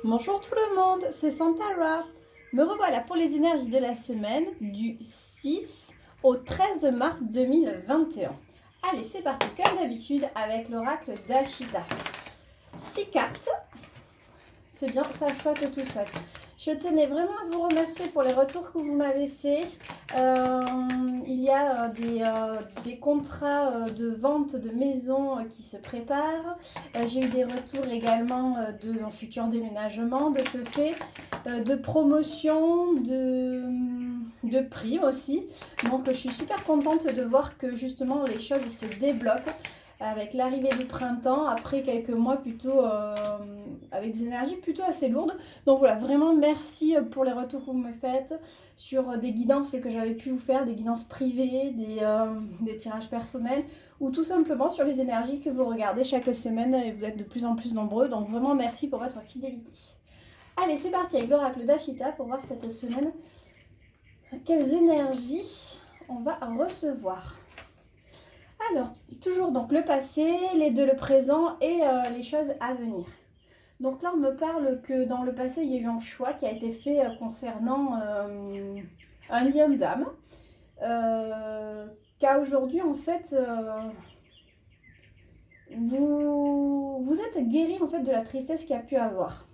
Bonjour tout le monde, c'est Santara. Me revoilà pour les énergies de la semaine du 6 au 13 mars 2021. Allez, c'est parti comme d'habitude avec l'oracle d'Ashita. 6 cartes, c'est bien, ça saute tout seul. Je tenais vraiment à vous remercier pour les retours que vous m'avez faits. Il y a des contrats de vente de maisons qui se préparent. J'ai eu des retours également d'un futur déménagement, de ce fait, de promotion, de prix aussi. Donc je suis super contente de voir que justement les choses se débloquent avec l'arrivée du printemps, après quelques mois plutôt avec des énergies plutôt assez lourdes. Donc voilà, vraiment merci pour les retours que vous me faites sur des guidances que j'avais pu vous faire, des guidances privées, des tirages personnels, ou tout simplement sur les énergies que vous regardez chaque semaine et vous êtes de plus en plus nombreux. Donc vraiment merci pour votre fidélité. Allez, c'est parti avec l'oracle d'Ashita pour voir cette semaine quelles énergies on va recevoir. Alors, toujours donc le passé, les deux le présent et les choses à venir. Donc là, on me parle que dans le passé, il y a eu un choix qui a été fait concernant un lien d'âme. Qu'à aujourd'hui, en fait, vous êtes guéri en fait de la tristesse qu'il y a pu avoir.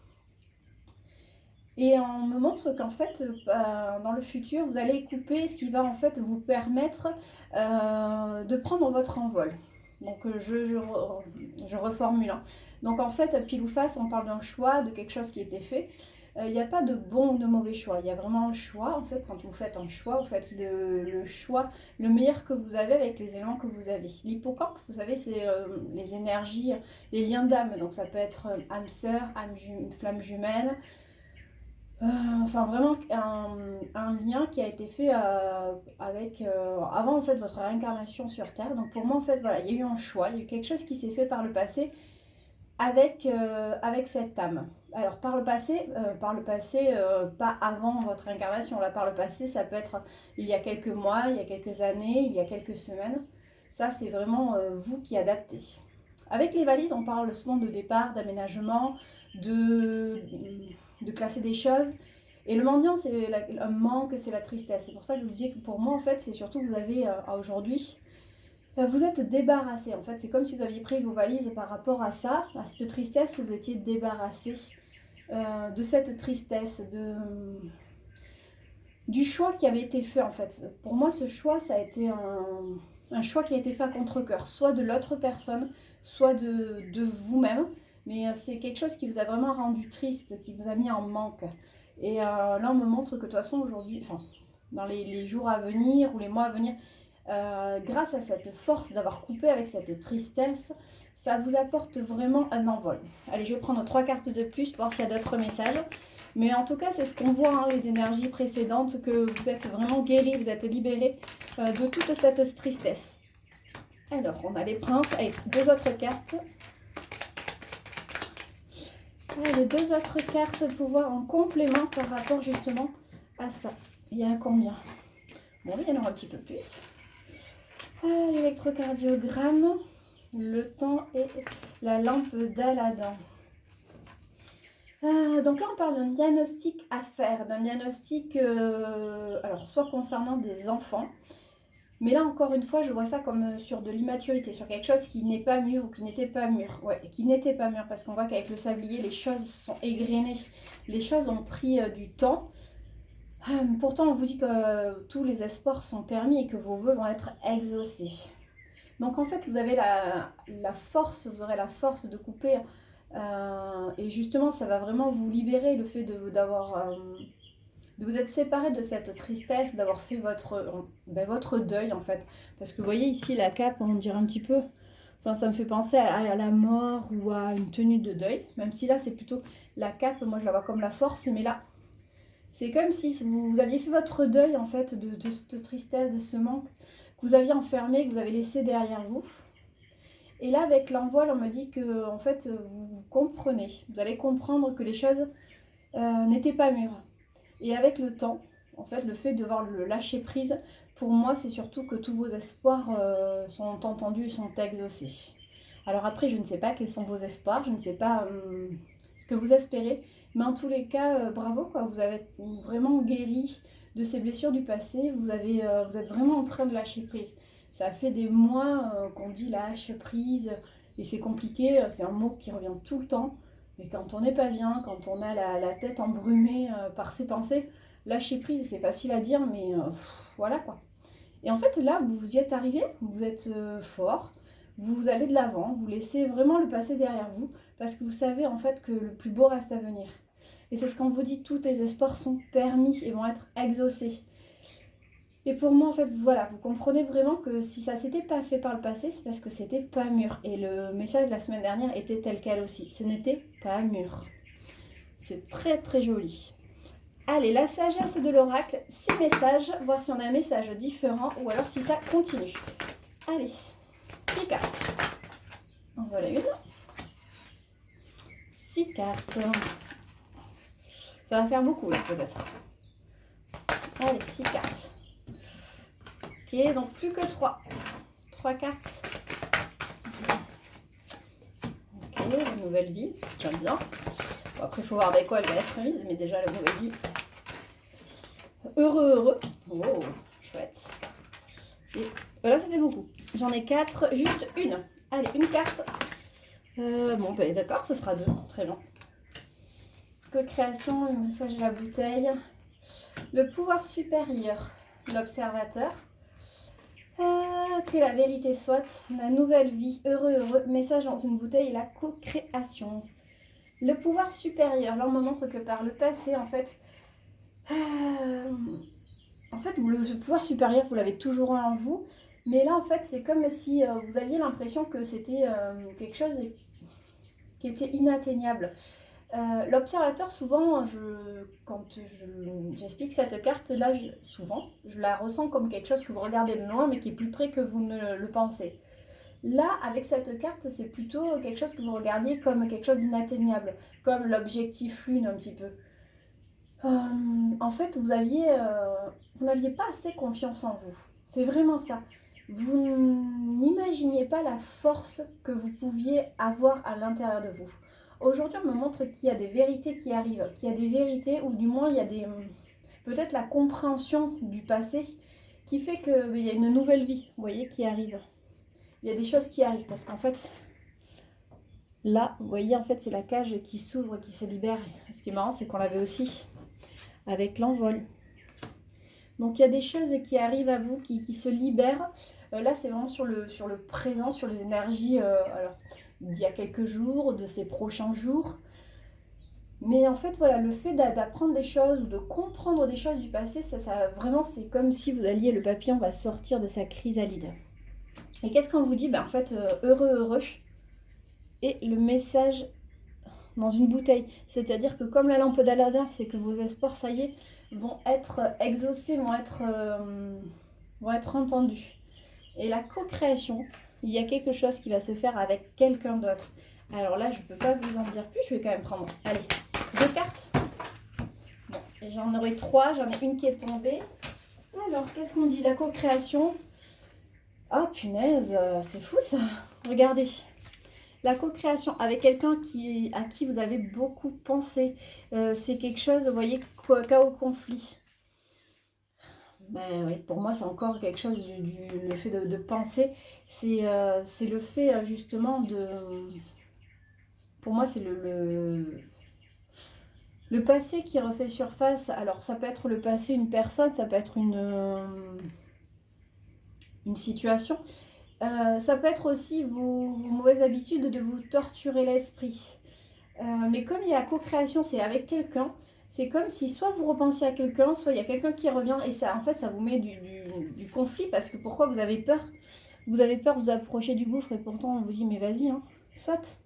Et on me montre qu'en fait, dans le futur, vous allez couper ce qui va en fait vous permettre de prendre votre envol. Donc je reformule. Hein. Donc en fait, pile ou face, on parle d'un choix, de quelque chose qui a été fait. Il n'y a pas de bon ou de mauvais choix. Il y a vraiment un choix. En fait, quand vous faites un choix, vous faites le choix, le meilleur que vous avez avec les éléments que vous avez. L'hippocampe, vous savez, c'est les énergies, les liens d'âme. Donc ça peut être âme sœur, flamme jumelle. Enfin vraiment un lien qui a été fait avec avant en fait votre réincarnation sur Terre. Donc pour moi en fait voilà, il y a eu un choix, il y a eu quelque chose qui s'est fait par le passé avec cette âme. Alors par le passé, pas avant votre réincarnation, là par le passé ça peut être il y a quelques mois, il y a quelques années, il y a quelques semaines. Ça c'est vraiment vous qui adaptez. Avec les valises on parle souvent de départ, d'aménagement, de de classer des choses. Et le mendiant, c'est un manque, c'est la tristesse. C'est pour ça que je vous disais que pour moi, en fait, c'est surtout vous avez aujourd'hui, vous êtes débarrassé. En fait, c'est comme si vous aviez pris vos valises par rapport à ça, à cette tristesse, vous étiez débarrassé de cette tristesse, du choix qui avait été fait en fait. Pour moi, ce choix, ça a été un choix qui a été fait à contre-cœur, soit de l'autre personne, soit de vous-même. Mais c'est quelque chose qui vous a vraiment rendu triste, qui vous a mis en manque. Et là, on me montre que de toute façon, aujourd'hui, enfin, dans les jours à venir ou les mois à venir, grâce à cette force d'avoir coupé avec cette tristesse, ça vous apporte vraiment un envol. Allez, je vais prendre 3 cartes de plus pour voir s'il y a d'autres messages. Mais en tout cas, c'est ce qu'on voit, hein, les énergies précédentes, que vous êtes vraiment guéri, vous êtes libéré de toute cette tristesse. Alors, on a les princes avec 2 autres cartes. Les 2 autres cartes pour voir en complément par rapport justement à ça. Il y a combien? Bon, il y en aura un petit peu plus. L'électrocardiogramme, le temps et la lampe d'Aladin. Donc là, on parle d'un diagnostic à faire, d'un diagnostic, alors soit concernant des enfants, mais là encore une fois, je vois ça comme sur de l'immaturité, sur quelque chose qui n'est pas mûr ou qui n'était pas mûr. Ouais, qui n'était pas mûr, parce qu'on voit qu'avec le sablier, les choses sont égrenées, les choses ont pris du temps. Pourtant, on vous dit que tous les espoirs sont permis et que vos vœux vont être exaucés. Donc en fait, vous avez la force, vous aurez la force de couper. Et justement, ça va vraiment vous libérer le fait de vous être séparé de cette tristesse, d'avoir fait votre deuil en fait. Parce que vous voyez ici la cape, on dirait un petit peu, enfin ça me fait penser à la mort ou à une tenue de deuil. Même si là c'est plutôt la cape, moi je la vois comme la force, mais là c'est comme si vous aviez fait votre deuil en fait de cette tristesse, de ce manque que vous aviez enfermé, que vous avez laissé derrière vous. Et là, avec l'envol, on me dit que en fait, vous comprenez. Vous allez comprendre que les choses n'étaient pas mûres. Et avec le temps, en fait, le fait de voir le lâcher prise, pour moi, c'est surtout que tous vos espoirs sont entendus, sont exaucés. Alors après, je ne sais pas quels sont vos espoirs, je ne sais pas ce que vous espérez, Mais en tous les cas, bravo quoi, vous avez vraiment guéri de ces blessures du passé, vous êtes vraiment en train de lâcher prise. Ça fait des mois qu'on dit lâche prise, et c'est compliqué, c'est un mot qui revient tout le temps. Mais quand on n'est pas bien, quand on a la tête embrumée par ses pensées, lâcher prise, c'est facile à dire, mais voilà quoi. Et en fait, là, vous y êtes arrivé, vous êtes fort, vous allez de l'avant, vous laissez vraiment le passé derrière vous, parce que vous savez en fait que le plus beau reste à venir. Et c'est ce qu'on vous dit, tous les espoirs sont permis et vont être exaucés. Et pour moi, en fait, voilà, vous comprenez vraiment que si ça s'était pas fait par le passé, c'est parce que c'était pas mûr. Et le message de la semaine dernière était tel quel aussi. Ce n'était pas mûr. C'est très très joli. Allez, la sagesse de l'oracle, 6 messages, voir si on a un message différent ou alors si ça continue. Allez, 6 cartes. En voilà une. 6 cartes. Ça va faire beaucoup là peut-être. Allez, 6 cartes. Ok, donc plus que 3. 3 cartes. Ok, la nouvelle vie, j'aime bien. Bon, après, il faut voir avec quoi elle va être mise, mais déjà la nouvelle vie. Heureux, heureux. Oh, chouette. Et voilà, ça fait beaucoup. J'en ai 4, juste une. Allez, une carte. Bon, ben, d'accord, ce sera 2. Très bien. Co-création, le message de la bouteille. Le pouvoir supérieur, l'observateur. Que la vérité soit, la nouvelle vie, heureux, heureux, message dans une bouteille et la co-création. Le pouvoir supérieur, là on me montre que par le passé, en fait, le pouvoir supérieur, vous l'avez toujours en vous, mais là en fait c'est comme si vous aviez l'impression que c'était quelque chose qui était inatteignable. L'observateur, souvent, quand j'explique cette carte-là, souvent, je la ressens comme quelque chose que vous regardez de loin, mais qui est plus près que vous ne le pensez. Là, avec cette carte, c'est plutôt quelque chose que vous regardiez comme quelque chose d'inatteignable, comme l'objectif lune un petit peu. En fait, vous n'aviez pas assez confiance en vous. C'est vraiment ça. Vous n'imaginiez pas la force que vous pouviez avoir à l'intérieur de vous. Aujourd'hui, on me montre qu'il y a des vérités qui arrivent, qu'il y a des vérités, ou du moins il y a peut-être la compréhension du passé qui fait qu'il y a une nouvelle vie, vous voyez, qui arrive. Il y a des choses qui arrivent parce qu'en fait, là, vous voyez, en fait, c'est la cage qui s'ouvre, qui se libère. Et ce qui est marrant, c'est qu'on l'avait aussi avec l'envol. Donc il y a des choses qui arrivent à vous, qui se libèrent. Là, c'est vraiment sur le présent, sur les énergies d'il y a quelques jours, de ces prochains jours. Mais en fait, voilà, le fait d'apprendre des choses ou de comprendre des choses du passé, ça vraiment, c'est comme si vous alliez, le papillon va sortir de sa chrysalide. Et qu'est-ce qu'on vous dit? En fait, heureux, heureux. Et le message dans une bouteille. C'est-à-dire que comme la lampe d'Aladin, c'est que vos espoirs, ça y est, vont être exaucés, vont être entendus. Et la co-création, il y a quelque chose qui va se faire avec quelqu'un d'autre. Alors là, je ne peux pas vous en dire plus, je vais quand même prendre, allez, 2 cartes. Bon, et j'en aurai 3, j'en ai une qui est tombée. Alors, qu'est-ce qu'on dit? La co-création. Oh punaise, c'est fou ça. Regardez. La co-création avec quelqu'un à qui vous avez beaucoup pensé. C'est quelque chose, vous voyez, cas au conflit. Ben oui, pour moi, c'est encore quelque chose le fait de penser. C'est le fait justement de... Pour moi, c'est le passé qui refait surface. Alors, ça peut être le passé, une personne, ça peut être une situation. Ça peut être aussi vos mauvaises habitudes de vous torturer l'esprit. Mais comme il y a la co-création, c'est avec quelqu'un, c'est comme si soit vous repensiez à quelqu'un, soit il y a quelqu'un qui revient et ça, en fait, ça vous met du conflit parce que pourquoi vous avez peur? Vous avez peur de vous approcher du gouffre et pourtant on vous dit mais vas-y, hein, saute.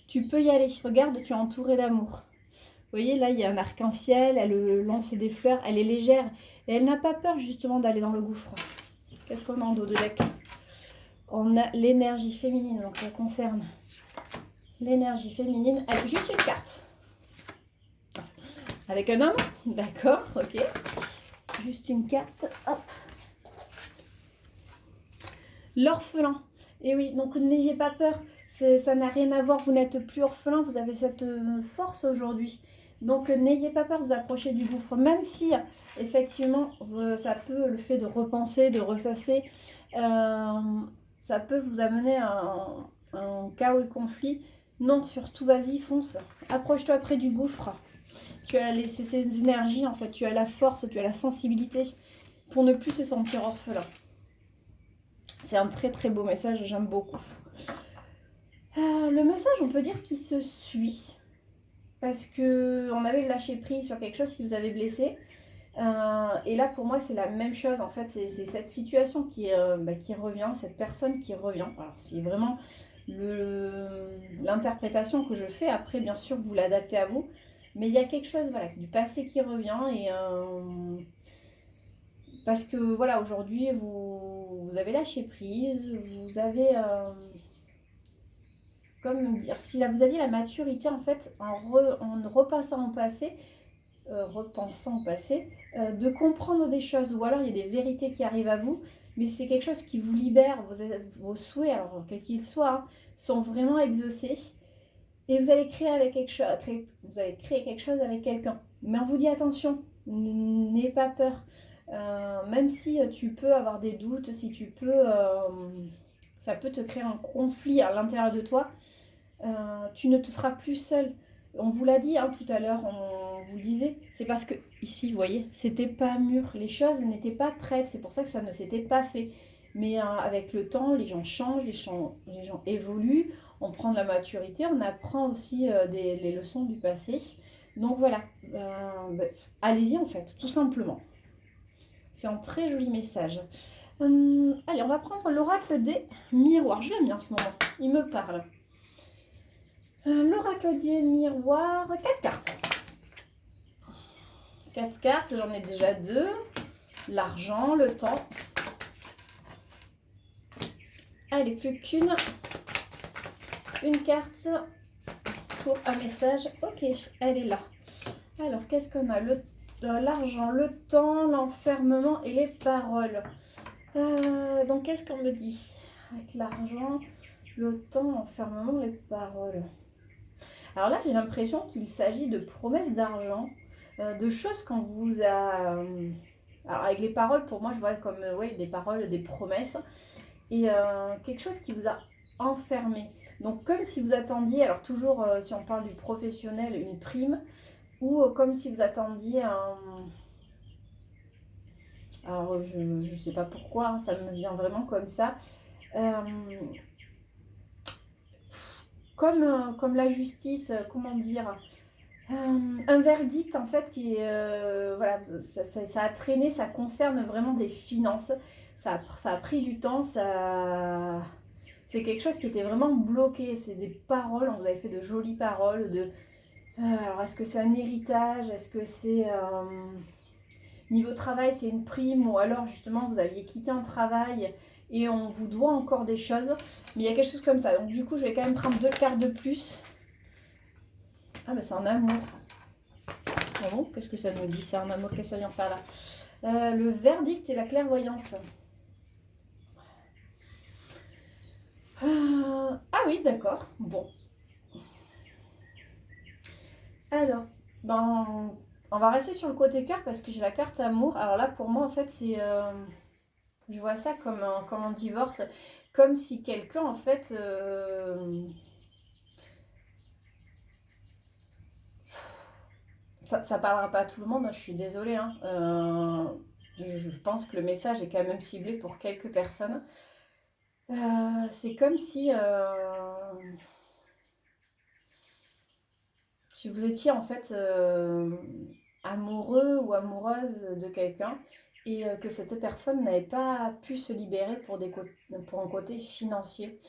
Tu peux y aller, regarde, tu es entouré d'amour. Vous voyez, là, il y a un arc-en-ciel, elle lance des fleurs, elle est légère et elle n'a pas peur justement d'aller dans le gouffre. Qu'est-ce qu'on a en dos de deck? On a l'énergie féminine, donc ça concerne l'énergie féminine. Allez, juste une carte. Avec un homme? D'accord, ok. Juste une carte. Hop. L'orphelin. Et oui, donc n'ayez pas peur. Ça n'a rien à voir. Vous n'êtes plus orphelin. Vous avez cette force aujourd'hui. Donc n'ayez pas peur de vous approcher du gouffre, même si effectivement ça peut, le fait de repenser, de ressasser, ça peut vous amener à un chaos et conflit. Non, surtout vas-y, fonce, approche-toi près du gouffre. Tu as ces énergies en fait, tu as la force, tu as la sensibilité pour ne plus te sentir orphelin. C'est un très très beau message, j'aime beaucoup. Le message, on peut dire qu'il se suit. Parce que on avait lâché prise sur quelque chose qui vous avait blessé. Et là, pour moi, c'est la même chose. En fait, c'est cette situation qui revient, cette personne qui revient. Alors, c'est vraiment l'interprétation que je fais. Après, bien sûr, vous l'adaptez à vous. Mais il y a quelque chose voilà, du passé qui revient. Et parce que voilà, aujourd'hui, vous avez lâché prise. Vous avez... comme dire, si là, vous aviez la maturité, en fait, en repassant au passé, repensant au passé, de comprendre des choses, ou alors il y a des vérités qui arrivent à vous, mais c'est quelque chose qui vous libère, vos souhaits, alors quels qu'ils soient, hein, sont vraiment exaucés, et vous allez créer avec quelque chose, vous allez créer quelque chose avec quelqu'un. Mais on vous dit attention, n'aie pas peur. Même si tu peux avoir des doutes, si tu peux, ça peut te créer un conflit à l'intérieur de toi, tu ne te seras plus seul. On vous l'a dit hein, tout à l'heure, on vous le disait, c'est parce que ici, vous voyez, c'était pas mûr, les choses n'étaient pas prêtes, c'est pour ça que ça ne s'était pas fait. Mais avec le temps, les gens changent, les gens évoluent, on prend de la maturité, on apprend aussi les leçons du passé. Donc voilà, allez-y en fait, tout simplement. C'est un très joli message. Allez, on va prendre l'oracle des miroirs. Je l'aime bien en ce moment, il me parle. L'oracle des miroirs, 4 cartes. 4 cartes, j'en ai déjà 2. L'argent, le temps. Allez, plus qu'une. Une carte pour un message. Ok, elle est là. Alors, qu'est-ce qu'on a? L'argent, le temps, l'enfermement et les paroles. Donc, qu'est-ce qu'on me dit? Avec l'argent, le temps, l'enfermement, les paroles. Alors là, j'ai l'impression qu'il s'agit de promesses d'argent, de choses qu'on vous a... alors avec les paroles, pour moi, je vois comme ouais, des paroles, des promesses, et quelque chose qui vous a enfermé. Donc comme si vous attendiez, alors toujours si on parle du professionnel, une prime, ou comme si vous attendiez un... Alors je ne sais pas pourquoi, hein, ça me vient vraiment comme ça. Comme la justice, comment dire, un verdict en fait qui est, voilà, ça a traîné, ça concerne vraiment des finances, ça a pris du temps, c'est quelque chose qui était vraiment bloqué, c'est des paroles, on vous avait fait de jolies paroles, alors est-ce que c'est un héritage, est-ce que c'est, niveau travail c'est une prime, ou alors justement vous aviez quitté un travail et on vous doit encore des choses, mais il y a quelque chose comme ça, donc du coup je vais quand même prendre 2 cartes de plus. Ah mais c'est un amour. Ah bon, qu'est-ce que ça nous dit ça, un amour, qu'est-ce que ça vient faire là? Le verdict et la clairvoyance. Ah oui, d'accord. Bon. Alors, ben, on va rester sur le côté cœur parce que j'ai la carte amour. Alors là, pour moi, en fait, c'est... je vois ça comme un divorce. Comme si quelqu'un, en fait... ça parlera pas à tout le monde, hein, je suis désolée. Hein. Je pense que le message est quand même ciblé pour quelques personnes. C'est comme si vous étiez en fait amoureux ou amoureuse de quelqu'un et que cette personne n'avait pas pu se libérer pour un côté financier.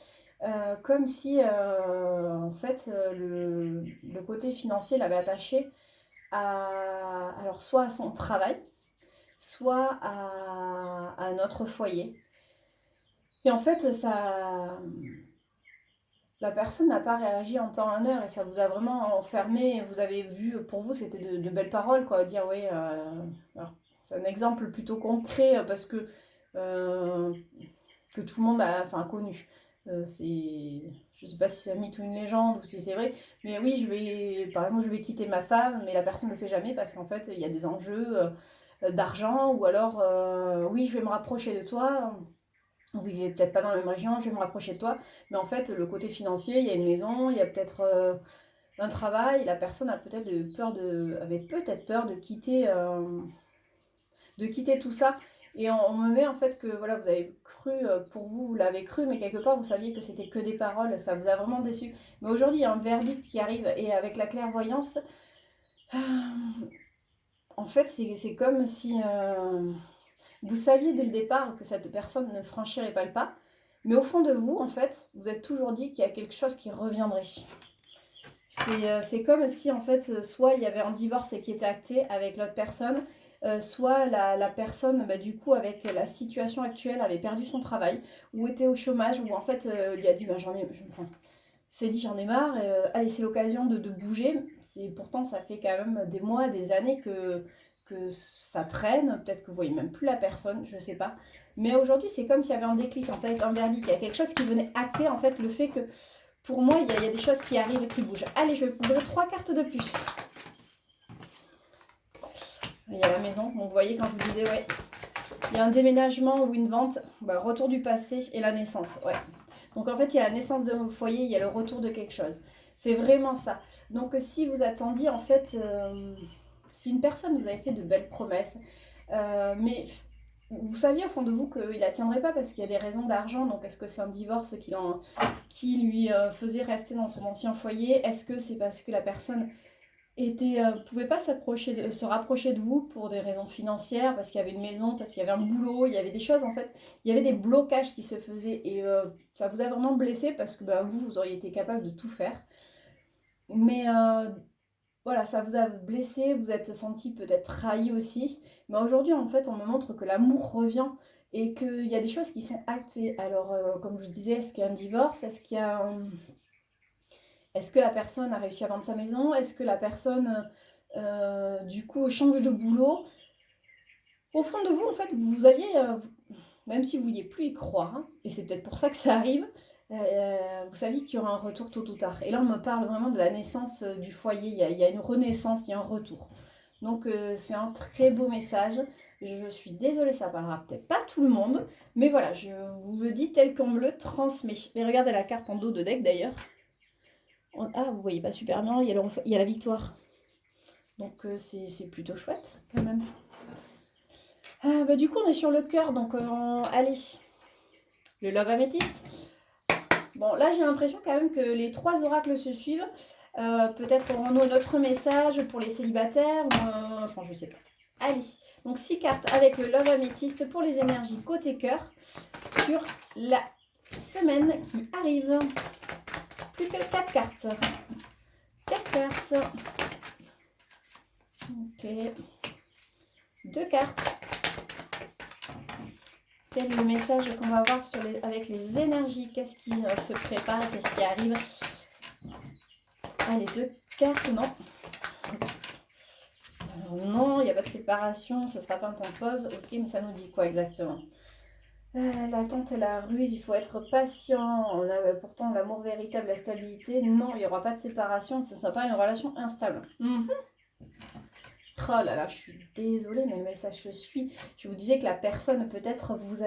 Comme si en fait le côté financier l'avait attaché alors soit à son travail, soit à un autre foyer. Et en fait, la personne n'a pas réagi en temps et en heure et ça vous a vraiment enfermé. Vous avez vu, pour vous, c'était de belles paroles, quoi. Dire, oui, alors, c'est un exemple plutôt concret parce que tout le monde a enfin, connu. C'est, je sais pas si c'est un mythe ou une légende ou si c'est vrai, mais oui, par exemple, je vais quitter ma femme, mais la personne ne le fait jamais parce qu'en fait, il y a des enjeux d'argent, ou alors, oui, je vais me rapprocher de toi, vous vivez peut-être pas dans la même région, je vais me rapprocher de toi, mais en fait, le côté financier, il y a une maison, il y a peut-être un travail, la personne a peut-être avait peut-être peur de quitter tout ça. Et on me met en fait que voilà, vous avez cru, pour vous, vous l'avez cru, mais quelque part vous saviez que c'était que des paroles, ça vous a vraiment déçu. Mais aujourd'hui, il y a un verdict qui arrive, et avec la clairvoyance, euh, en fait, c'est comme si vous saviez dès le départ que cette personne ne franchirait pas le pas, mais au fond de vous, en fait, vous êtes toujours dit qu'il y a quelque chose qui reviendrait. C'est comme si, en fait, soit il y avait un divorce qui était acté avec l'autre personne, soit la personne, bah, du coup, avec la situation actuelle, avait perdu son travail, ou était au chômage, ou en fait, il a dit, bah, enfin, s'est dit, j'en ai marre, allez, c'est l'occasion de bouger. Pourtant, ça fait quand même des mois, des années que ça traîne, peut-être que vous voyez même plus la personne, je sais pas. Mais aujourd'hui, c'est comme s'il y avait un déclic, en fait, un verdict, il y a quelque chose qui venait acter, en fait, le fait que pour moi, il y a des choses qui arrivent et qui bougent. Allez, je vais vous donner 3 cartes de plus. Il y a la maison. Donc, vous voyez, quand je vous disais, ouais, il y a un déménagement ou une vente, bah, retour du passé et la naissance. Ouais. Donc, en fait, il y a la naissance de vos foyers, il y a le retour de quelque chose. C'est vraiment ça. Donc, si vous attendiez, en fait, si une personne vous avait fait de belles promesses, mais vous saviez au fond de vous qu'il ne la tiendrait pas parce qu'il y a des raisons d'argent. Donc, est-ce que c'est un divorce qui lui faisait rester dans son ancien foyer? Est-ce que c'est parce que la personne pouvait pas se rapprocher de vous pour des raisons financières, parce qu'il y avait une maison, parce qu'il y avait un boulot, il y avait des choses en fait, il y avait des blocages qui se faisaient, et ça vous a vraiment blessé parce que bah, vous auriez été capable de tout faire. Mais voilà, ça vous a blessé, vous êtes senti peut-être trahi aussi. Mais aujourd'hui, en fait, on me montre que l'amour revient et qu'il y a des choses qui sont actées. Alors, comme je disais, est-ce qu'il y a un divorce? Est-ce que la personne a réussi à vendre sa maison? Est-ce que la personne, du coup, change de boulot? Au fond de vous, en fait, vous aviez, même si vous ne vouliez plus y croire, hein, et c'est peut-être pour ça que ça arrive, vous saviez qu'il y aura un retour tôt ou tard. Et là, on me parle vraiment de la naissance du foyer. Il y a une renaissance, il y a un retour. Donc, c'est un très beau message. Je suis désolée, ça parlera peut-être pas tout le monde, mais voilà, je vous le dis tel qu'on me le transmet. Et regardez la carte en dos de deck d'ailleurs. Ah, vous voyez pas super bien, il y a la victoire. Donc, c'est plutôt chouette quand même. Ah, bah, du coup, on est sur le cœur, donc allez. Le Love Amethyst. Bon, là, j'ai l'impression quand même que les 3 oracles se suivent. Peut-être aurons-nous un autre message pour les célibataires, ou enfin, je sais pas. Allez, donc 6 cartes avec le Love Amethyst pour les énergies côté cœur sur la semaine qui arrive. Plus que 4 cartes. 4 cartes. Ok. 2 cartes. Quel est le message qu'on va avoir avec les énergies? Qu'est-ce qui se prépare? Qu'est-ce qui arrive? Allez, 2 cartes, non. Alors, non, il n'y a pas de séparation, ce sera pas un temps de pause. Ok, mais ça nous dit quoi exactement? L'attente et la ruse, il faut être patient. On a pourtant l'amour véritable, la stabilité. Non, il n'y aura pas de séparation, ce ne sera pas une relation instable. Oh là là, je suis désolée, mais le message se suit. Je vous disais que la personne, peut-être, vous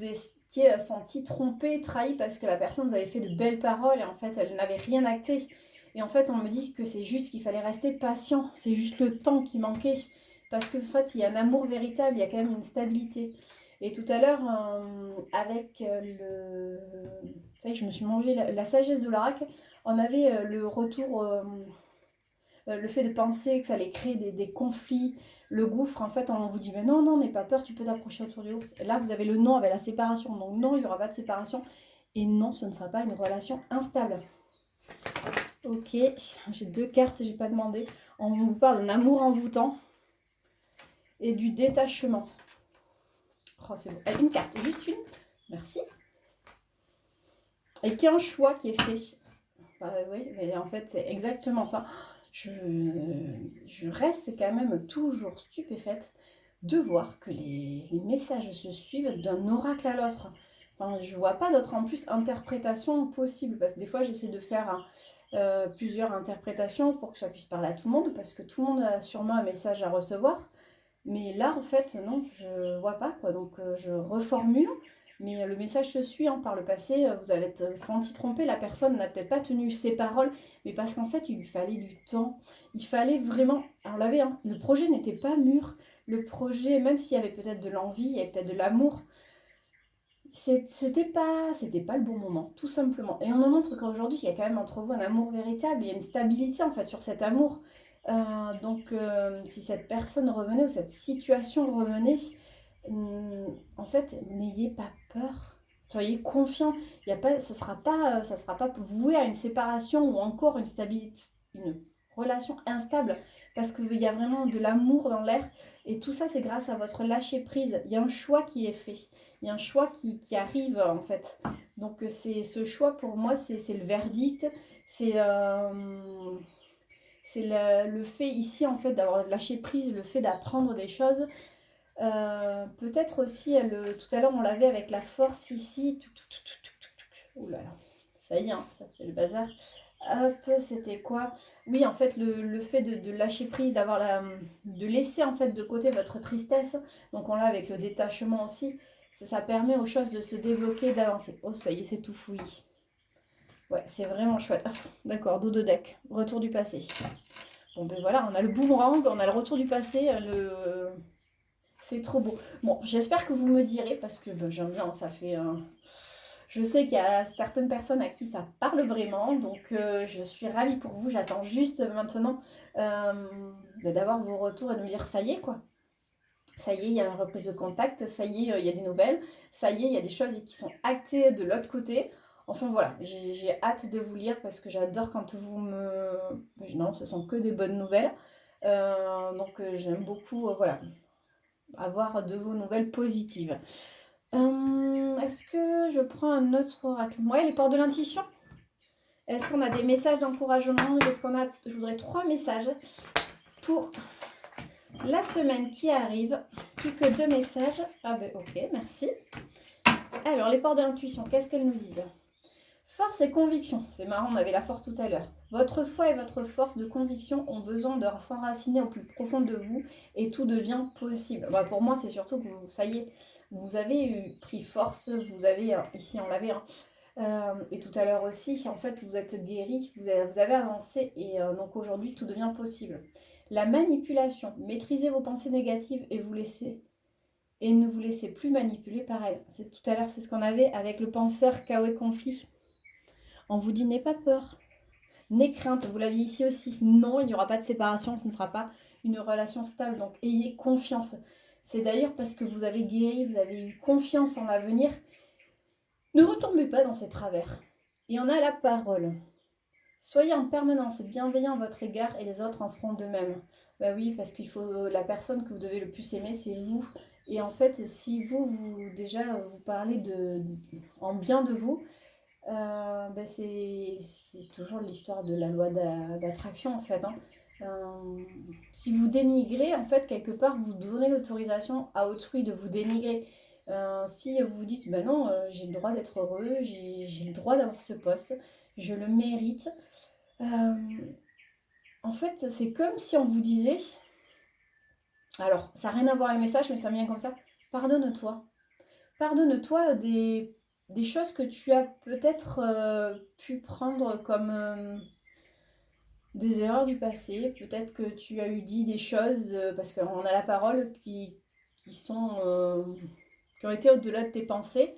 étiez senti trompé, trahi, parce que la personne vous avait fait de belles paroles et en fait, elle n'avait rien acté. Et en fait, on me dit que c'est juste qu'il fallait rester patient. C'est juste le temps qui manquait. Parce que en fait, il y a un amour véritable, il y a quand même une stabilité. Et tout à l'heure, avec le... Vous savez, je me suis mangé la sagesse de l'oracle. On avait le retour... le fait de penser que ça allait créer des conflits, le gouffre, en fait, on vous dit, mais non, non, n'aie pas peur, tu peux t'approcher autour du gouffre. Et là, vous avez le non avec la séparation. Donc non, il n'y aura pas de séparation. Et non, ce ne sera pas une relation instable. Ok, j'ai 2 cartes, j'ai pas demandé. On vous parle d'un amour envoûtant et du détachement. Oh, c'est bon. Une carte, juste une. Merci. Et qu'il y a un choix qui est fait. Bah, oui, mais en fait, c'est exactement ça. Je reste quand même toujours stupéfaite de voir que les messages se suivent d'un oracle à l'autre. Enfin, je vois pas d'autres en plus interprétations possibles. Parce que des fois, j'essaie de faire plusieurs interprétations pour que ça puisse parler à tout le monde. Parce que tout le monde a sûrement un message à recevoir. Mais là, en fait, non, je vois pas quoi. Donc, je reformule. Mais le message se suit, hein. Par le passé, vous avez été senti tromper. La personne n'a peut-être pas tenu ses paroles. Mais parce qu'en fait, il lui fallait du temps. Il fallait vraiment... Alors, on l'avait, hein, le projet n'était pas mûr. Le projet, même s'il y avait peut-être de l'envie, il y avait peut-être de l'amour, c'était pas le bon moment, tout simplement. Et on me montre qu'aujourd'hui, il y a quand même entre vous un amour véritable, il y a une stabilité en fait sur cet amour. Donc, si cette personne revenait ou cette situation revenait, en fait, n'ayez pas peur. Soyez confiants. Il y a pas, ça sera pas voué à une séparation ou encore une stabilité, une relation instable, parce qu'il y a vraiment de l'amour dans l'air. Et tout ça, c'est grâce à votre lâcher prise. Il y a un choix qui est fait. Il y a un choix qui arrive en fait. Donc c'est ce choix pour moi, c'est le verdict. C'est le fait ici en fait d'avoir lâché prise, le fait d'apprendre des choses. Peut-être aussi, tout à l'heure on l'avait avec la force ici. Ouh là là, ça y est, hein, ça fait le bazar. Hop, c'était quoi? Oui, en fait, le fait de lâcher prise, de laisser en fait de côté votre tristesse. Donc on l'a avec le détachement aussi. Ça permet aux choses de se débloquer, d'avancer. Oh, ça y est, c'est tout fouillis. Ouais, c'est vraiment chouette. Ah, d'accord, dos de deck. Retour du passé. Bon, ben voilà, on a le boomerang, on a le retour du passé. C'est trop beau. Bon, j'espère que vous me direz, parce que ben, j'aime bien, ça fait... Je sais qu'il y a certaines personnes à qui ça parle vraiment, donc je suis ravie pour vous. J'attends juste maintenant d'avoir vos retours et de me dire ça y est quoi. Ça y est, il y a une reprise de contact, ça y est, il y a des nouvelles, ça y est, il y a des choses qui sont actées de l'autre côté. Enfin voilà, j'ai hâte de vous lire parce que j'adore quand vous me... Non, ce sont que des bonnes nouvelles. Donc j'aime beaucoup voilà, avoir de vos nouvelles positives. Est-ce que je prends un autre oracle? Ouais, les portes de l'intuition. Est-ce qu'on a des messages d'encouragement? Est-ce qu'on a... Je voudrais 3 messages pour la semaine qui arrive. Plus que 2 messages. Ah ben ok, merci. Alors, les portes de l'intuition, qu'est-ce qu'elles nous disent? Force et conviction. C'est marrant, on avait la force tout à l'heure. Votre foi et votre force de conviction ont besoin de s'enraciner au plus profond de vous et tout devient possible. Bah, pour moi, c'est surtout que ça y est, vous avez pris force, vous avez, ici on l'avait, et tout à l'heure aussi, en fait, vous êtes guéri, vous avez avancé et donc aujourd'hui, tout devient possible. La manipulation, maîtrisez vos pensées négatives et ne vous laissez plus manipuler par elles. Tout à l'heure, c'est ce qu'on avait avec le penseur chaos et conflit. On vous dit n'ayez pas peur, n'ayez crainte, vous l'aviez ici aussi. Non, il n'y aura pas de séparation, ce ne sera pas une relation stable, donc ayez confiance. C'est d'ailleurs parce que vous avez guéri, vous avez eu confiance en l'avenir. Ne retombez pas dans ces travers. Et on a la parole. Soyez en permanence bienveillant à votre égard et les autres en feront de même. Bah oui, parce qu'il faut la personne que vous devez le plus aimer, c'est vous. Et en fait, si déjà vous parlez en bien de vous, c'est toujours l'histoire de la loi d'attraction en fait. Si vous dénigrez, en fait, quelque part, vous donnez l'autorisation à autrui de vous dénigrer. Si vous vous dites, ben non, j'ai le droit d'être heureux, j'ai le droit d'avoir ce poste, je le mérite. En fait, c'est comme si on vous disait, alors, ça n'a rien à voir avec le message, mais ça me vient comme ça, pardonne-toi. Pardonne-toi des choses que tu as peut-être pu prendre comme des erreurs du passé. Peut-être que tu as dit des choses, parce qu'on a la parole, qui ont été au-delà de tes pensées.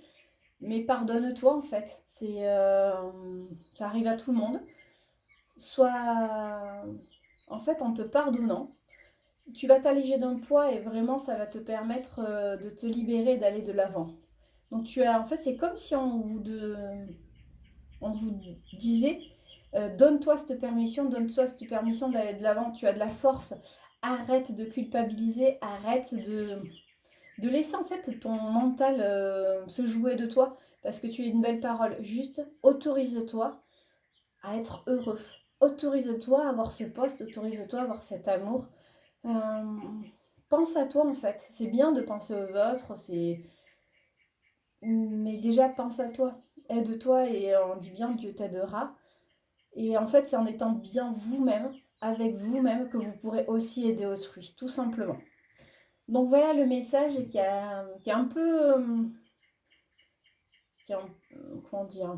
Mais pardonne-toi en fait. Ça arrive à tout le monde. Soit en fait en te pardonnant, tu vas t'alléger d'un poids et vraiment ça va te permettre de te libérer, d'aller de l'avant. Donc en fait c'est comme si on vous disait donne-toi cette permission d'aller de l'avant, tu as de la force, arrête de culpabiliser, arrête de laisser en fait ton mental se jouer de toi parce que tu es une belle parole. Juste autorise-toi à être heureux. Autorise-toi à avoir ce poste, autorise-toi à avoir cet amour. Pense à toi en fait. C'est bien de penser aux autres, Mais déjà, pense à toi, aide-toi et on dit bien Dieu t'aidera. Et en fait, c'est en étant bien vous-même, avec vous-même, que vous pourrez aussi aider autrui, tout simplement. Donc voilà le message qui est un peu... comment dire,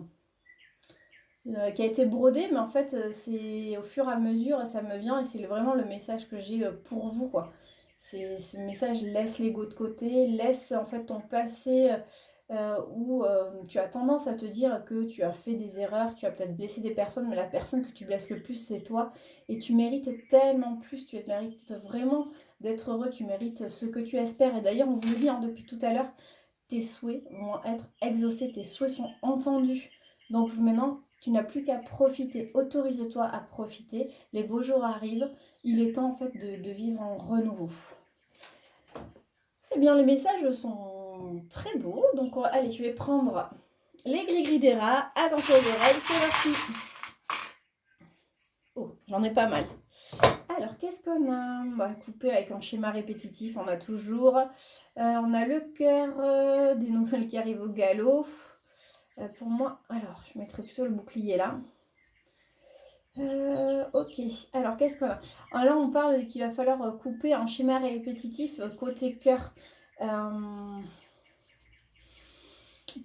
qui a été brodé, mais en fait, c'est au fur et à mesure, ça me vient, et c'est vraiment le message que j'ai pour vous, quoi. C'est ce message, laisse l'ego de côté, laisse en fait ton passé où tu as tendance à te dire que tu as fait des erreurs, tu as peut-être blessé des personnes, mais la personne que tu blesses le plus, c'est toi, et tu mérites tellement plus, tu mérites vraiment d'être heureux, tu mérites ce que tu espères, et d'ailleurs, on vous le dit hein, depuis tout à l'heure, tes souhaits vont être exaucés, tes souhaits sont entendus. Donc maintenant, tu n'as plus qu'à profiter. Autorise-toi à profiter. Les beaux jours arrivent. Il est temps en fait de vivre en renouveau. Eh bien, les messages sont très beaux. Donc, allez, je vais prendre les gris-gris des rats. Attention aux oreilles, c'est parti. Oh, j'en ai pas mal. Alors, qu'est-ce qu'on a? On va couper avec un schéma répétitif. On a toujours. On a le cœur des nouvelles qui arrivent au galop. Pour moi, alors, je mettrai plutôt le bouclier là. Ok, alors qu'est-ce qu'on a? Alors là, on parle qu'il va falloir couper un schéma répétitif côté cœur.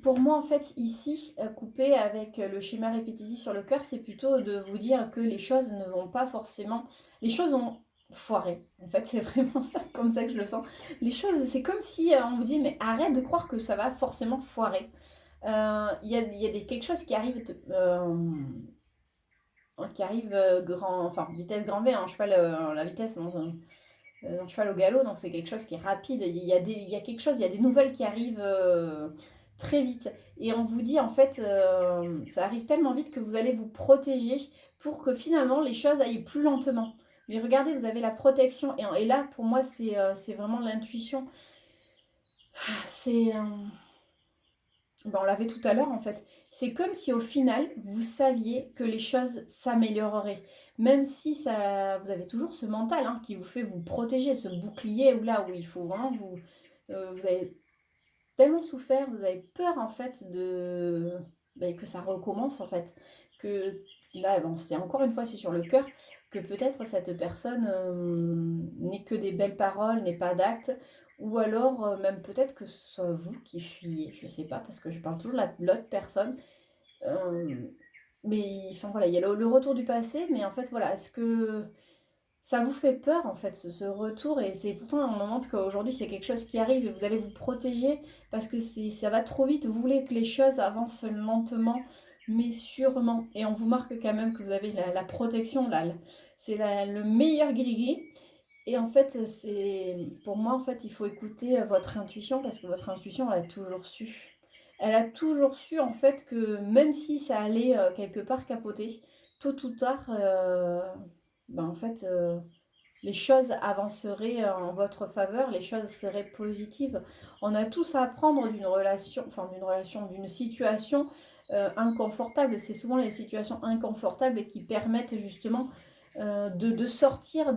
Pour moi, en fait, ici, couper avec le schéma répétitif sur le cœur, c'est plutôt de vous dire que les choses ne vont pas forcément... Les choses ont foiré. En fait, c'est vraiment ça, comme ça que je le sens. Les choses, c'est comme si on vous dit, mais arrête de croire que ça va forcément foirer. Il y a quelque chose qui arrive enfin, vitesse grand V, hein, cheval, la vitesse d'un cheval au galop, donc c'est quelque chose qui est rapide. Il y a quelque chose, il y a des nouvelles qui arrivent très vite. Et on vous dit, en fait, ça arrive tellement vite que vous allez vous protéger pour que finalement les choses aillent plus lentement. Mais regardez, vous avez la protection. Et là, pour moi, c'est vraiment l'intuition. C'est... Ben, on l'avait tout à l'heure en fait. C'est comme si au final, vous saviez que les choses s'amélioreraient. Même si ça, vous avez toujours ce mental hein, qui vous fait vous protéger, ce bouclier où là où il faut vraiment vous... vous avez tellement souffert, vous avez peur en fait ben, que ça recommence en fait. Que là, bon, c'est encore une fois, c'est sur le cœur, que peut-être cette personne n'est que des belles paroles, n'est pas d'actes, ou alors même peut-être que ce soit vous qui fuyez, je sais pas, parce que je parle toujours de l'autre personne. Euh, mais enfin voilà, il y a le retour du passé, mais en fait voilà, est-ce que ça vous fait peur en fait ce retour et c'est pourtant un moment qu'aujourd'hui c'est quelque chose qui arrive et vous allez vous protéger parce que ça va trop vite. Vous voulez que les choses avancent lentement mais sûrement et on vous marque quand même que vous avez la protection là. C'est le meilleur gris-gris et en fait c'est pour moi en fait il faut écouter votre intuition parce que votre intuition elle a toujours su. Elle a toujours su en fait que même si ça allait quelque part capoter, tôt ou tard ben en fait, les choses avanceraient en votre faveur, les choses seraient positives. On a tous à apprendre d'une situation inconfortable. C'est souvent les situations inconfortables qui permettent justement de sortir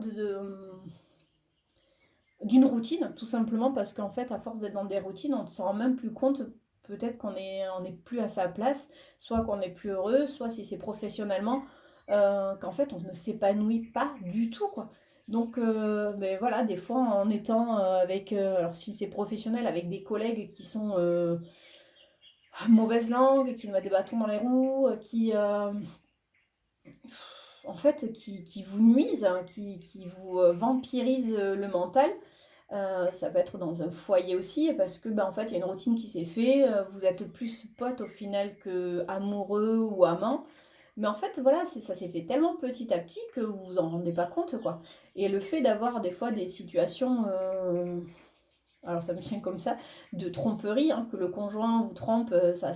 d'une routine, tout simplement parce qu'en fait, à force d'être dans des routines, on ne s'en rend même plus compte. Peut-être qu'on est plus à sa place, soit qu'on n'est plus heureux, soit si c'est professionnellement, qu'en fait on ne s'épanouit pas du tout, quoi. Donc, mais voilà, des fois en étant avec, alors si c'est professionnel, avec des collègues qui sont mauvaise langue, qui nous mettent des bâtons dans les roues, en fait, qui vous nuisent, hein, qui vous vampirisent le mental. Ça peut être dans un foyer aussi, parce que en fait, il y a une routine qui s'est faite, vous êtes plus potes au final que amoureux ou amants. Mais en fait, voilà, ça s'est fait tellement petit à petit que vous vous en rendez pas compte, quoi. Et le fait d'avoir des fois des situations, alors ça me vient comme ça, de tromperie, hein, que le conjoint vous trompe, ça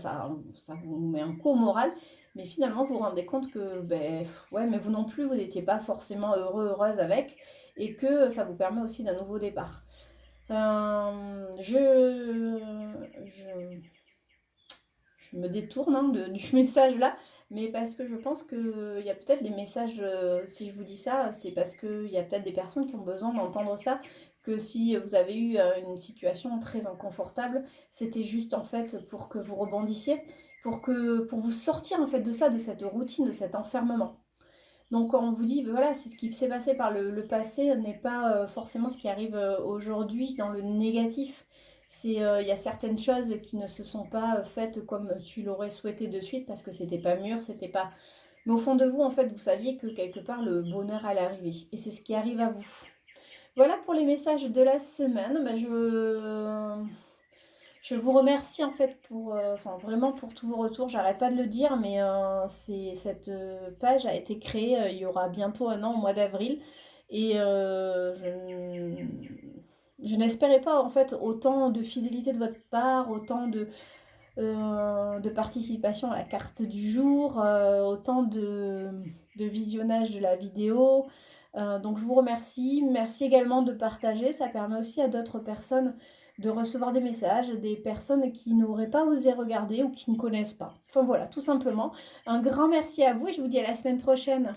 vous met un coup au moral. Mais finalement, vous vous rendez compte que, ben, ouais, mais vous non plus, vous n'étiez pas forcément heureux, heureuse avec, et que ça vous permet aussi d'un nouveau départ. Je me détourne hein, du message là, mais parce que je pense qu'il y a peut-être des messages, si je vous dis ça, c'est parce qu'il y a peut-être des personnes qui ont besoin d'entendre ça, que si vous avez eu une situation très inconfortable, c'était juste en fait pour que vous rebondissiez, pour vous sortir en fait de ça, de cette routine, de cet enfermement. Donc quand on vous dit, voilà, c'est ce qui s'est passé par le passé, n'est pas forcément ce qui arrive aujourd'hui dans le négatif. Il y a certaines choses qui ne se sont pas faites comme tu l'aurais souhaité de suite parce que c'était pas mûr, c'était pas... Mais au fond de vous, en fait, vous saviez que quelque part, le bonheur allait arriver. Et c'est ce qui arrive à vous. Voilà pour les messages de la semaine. Je vous remercie en fait pour, enfin vraiment pour tous vos retours. J'arrête pas de le dire, mais cette page a été créée il y aura bientôt un an, au mois d'avril. Et je n'espérais pas en fait autant de fidélité de votre part, autant de participation à la carte du jour, autant de visionnage de la vidéo. Donc je vous remercie. Merci également de partager. Ça permet aussi à d'autres personnes de recevoir des messages, des personnes qui n'auraient pas osé regarder ou qui ne connaissent pas. Enfin voilà, tout simplement. Un grand merci à vous et je vous dis à la semaine prochaine.